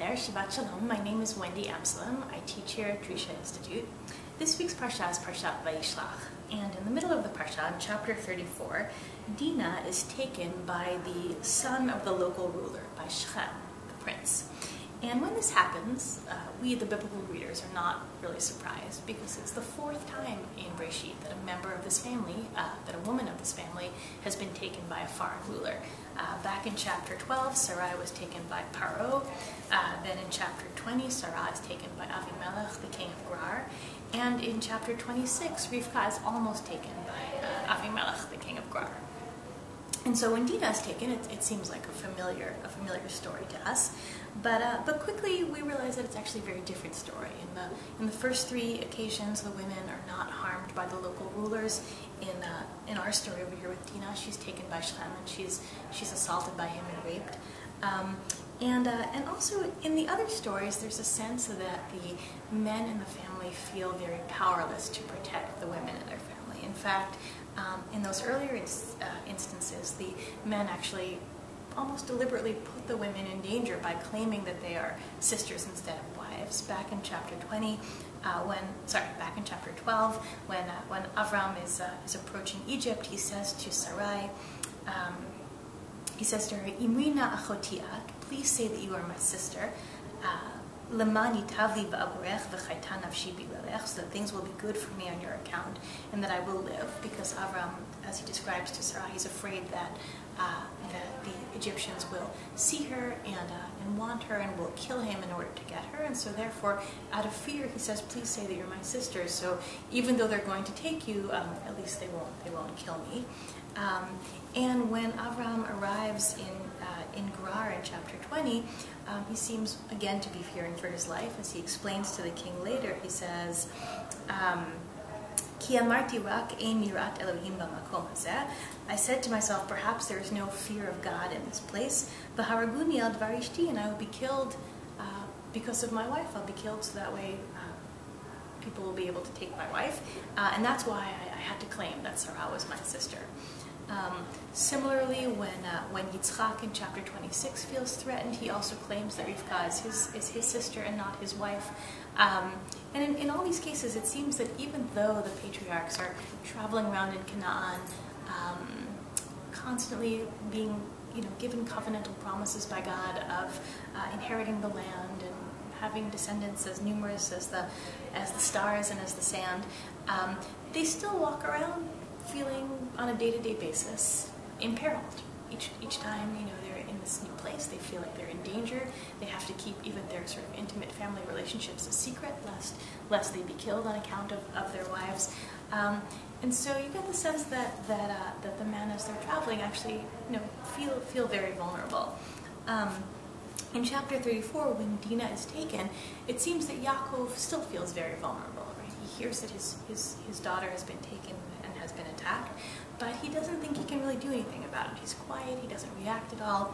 there, Shabbat Shalom. My name is Wendy Amsellem. I teach here at Drisha Institute. This week's Parsha is Parashat Vayishlach. And in the middle of the Parsha, in chapter 34, Dinah is taken by the son of the local ruler, by Shechem, the prince. And when this happens, we, the biblical readers, are not really surprised because it's the fourth time in Breshit that a member of this family, that a woman of this family, has been taken by a foreign ruler. Back in chapter 12, Sarai was taken by Paro. Then in chapter 20, Sarah is taken by Avimelech, the king of Gerar. And in chapter 26, Rivka is almost taken by Avimelech, the king of Gerar. And so when Dinah is taken, it seems like a familiar story to us, but quickly we realize that it's actually a very different story. In the first three occasions, the women are not harmed by the local rulers. In our story over here with Dinah, she's taken by Shechem and she's assaulted by him and raped. And also in the other stories, there's a sense that the men in the family feel very powerless to protect the women in their family. In fact, in those earlier instances, the men actually almost deliberately put the women in danger by claiming that they are sisters instead of wives. Back in chapter 12, when Avram is approaching Egypt, he says to Sarai, he says to her, "Imrina achotia, please say that you are my sister. Lemani tavli ba'aborech v'chayta nafshi b'glalech, so that things will be good for me on your account, and that I will live." Because Avram, as he describes to Sarai, he's afraid that the Egyptians will see her and want her and will kill him in order to get her, and so therefore, out of fear, he says, "Please say that you're my sister. So even though they're going to take you, at least they won't kill me." And when Avram arrives in Gerar in chapter 20, he seems again to be fearing for his life. As he explains to the king later, he says, "Ki amarti rak ein mirat Elohim b'makom hazeh." I said to myself, perhaps there is no fear of God in this place. V'haraguni al dvar ishti, and I will be killed because of my wife. I'll be killed so that way people will be able to take my wife. And that's why I had to claim that Sarah was my sister. Similarly, when Yitzchak in chapter 26 feels threatened, he also claims that Rivka is his sister and not his wife. And in all these cases, it seems that even though the patriarchs are traveling around in Canaan, constantly being given covenantal promises by God of inheriting the land and having descendants as numerous as the stars and as the sand, they still walk around feeling on a day-to-day basis imperiled. Each time they're in this new place, they feel like they're in danger. They have to keep even their sort of intimate family relationships a secret, lest they be killed on account of their wives. And so you get the sense that the men, as they're traveling, actually feel very vulnerable. In chapter 34, when Dinah is taken, it seems that Yaakov still feels very vulnerable. Right? He hears that his daughter has been taken and has been attacked, but he doesn't think he can really do anything about it. He's quiet, he doesn't react at all.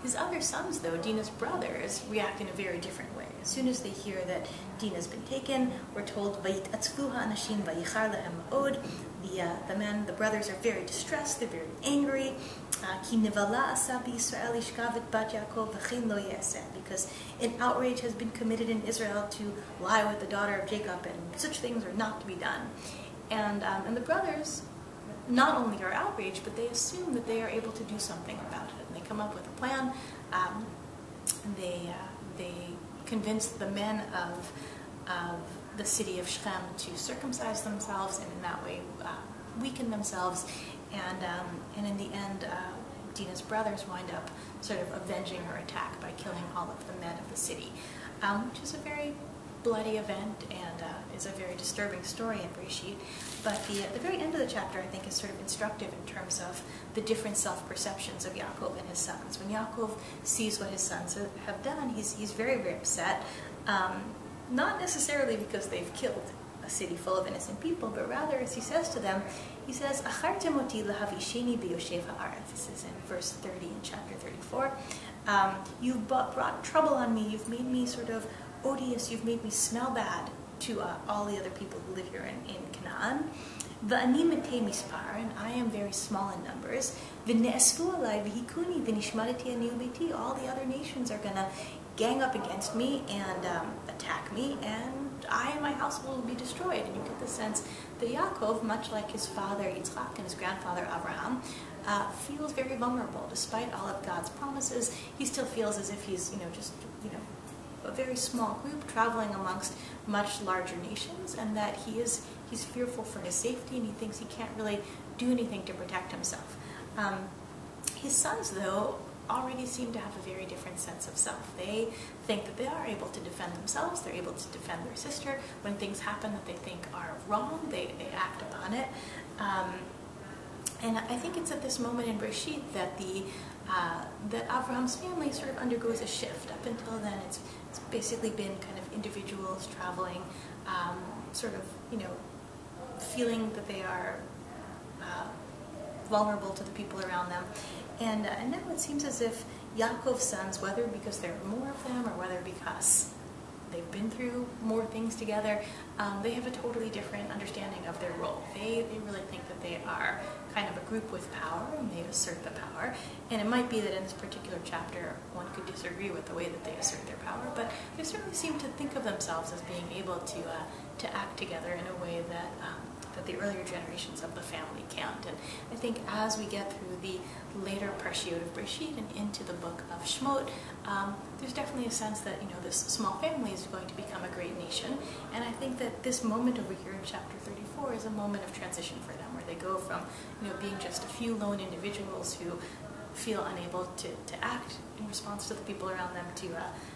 His other sons, though, Dinah's brothers, react in a very different way. As soon as they hear that Dinah's been taken, we're told, "Vayitatzu ha'anashim vayichar lehem ma'od." The men, the brothers, are very distressed, they're very angry. Ki nivala asa b'Yisrael ishkav et bat Yaakov v'chein lo yaseh, because an outrage has been committed in Israel to lie with the daughter of Jacob, and such things are not to be done. And the brothers not only are outraged, but they assume that they are able to do something about it. And they come up with a plan. They convince the men of the city of Shechem to circumcise themselves, and in that way weaken themselves. And in the end, Dinah's brothers wind up sort of avenging her attack by killing all of the men of the city, which is a very bloody event and is a very disturbing story in Breshit. But the very end of the chapter, I think, is sort of instructive in terms of the different self-perceptions of Yaakov and his sons. When Yaakov sees what his sons have done, he's very, very upset. Not necessarily because they've killed a city full of innocent people, but rather, as he says to them, he says, "Achartem oti lahavisheni b'yoshev ha'aretz." This is in verse 30 in chapter 34. You've brought trouble on me. You've made me sort of odious. You've made me smell bad to all the other people who live here in Canaan. V'ani metei mispar, and I am very small in numbers. V'ne'esfu alai v'hikuni v'nishmareti ani u'beiti. All the other nations are going to gang up against me and attack me, and I and my household will be destroyed. And you get the sense that Yaakov, much like his father Yitzchak and his grandfather Abraham, feels very vulnerable. Despite all of God's promises, he still feels as if he's, just a very small group traveling amongst much larger nations, and that he's fearful for his safety, and he thinks he can't really do anything to protect himself. His sons, though, already seem to have a very different sense of self. They think that they are able to defend themselves, they're able to defend their sister. When things happen that they think are wrong, they act upon it. And I think it's at this moment in Bereshit that that Abraham's family sort of undergoes a shift. Up until then, it's basically been kind of individuals traveling, sort of, feeling that they are vulnerable to the people around them. And now it seems as if Yaakov's sons, whether because there are more of them or whether because they've been through more things together, they have a totally different understanding of their role. They really think that they are kind of a group with power, and they assert the power. And it might be that in this particular chapter one could disagree with the way that they assert their power, but they certainly seem to think of themselves as being able to act together in a way that the earlier generations of the family can't. And I think as we get through the later Parashiot of Bereshit and into the book of Shemot, there's definitely a sense that this small family is going to become a great nation. And I think that this moment over here in chapter 34 is a moment of transition for them, where they go from being just a few lone individuals who feel unable to act in response to the people around them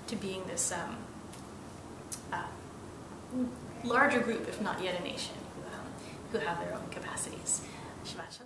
to being this larger group, if not yet a nation, who have their own capacities. Shabbat Shalom.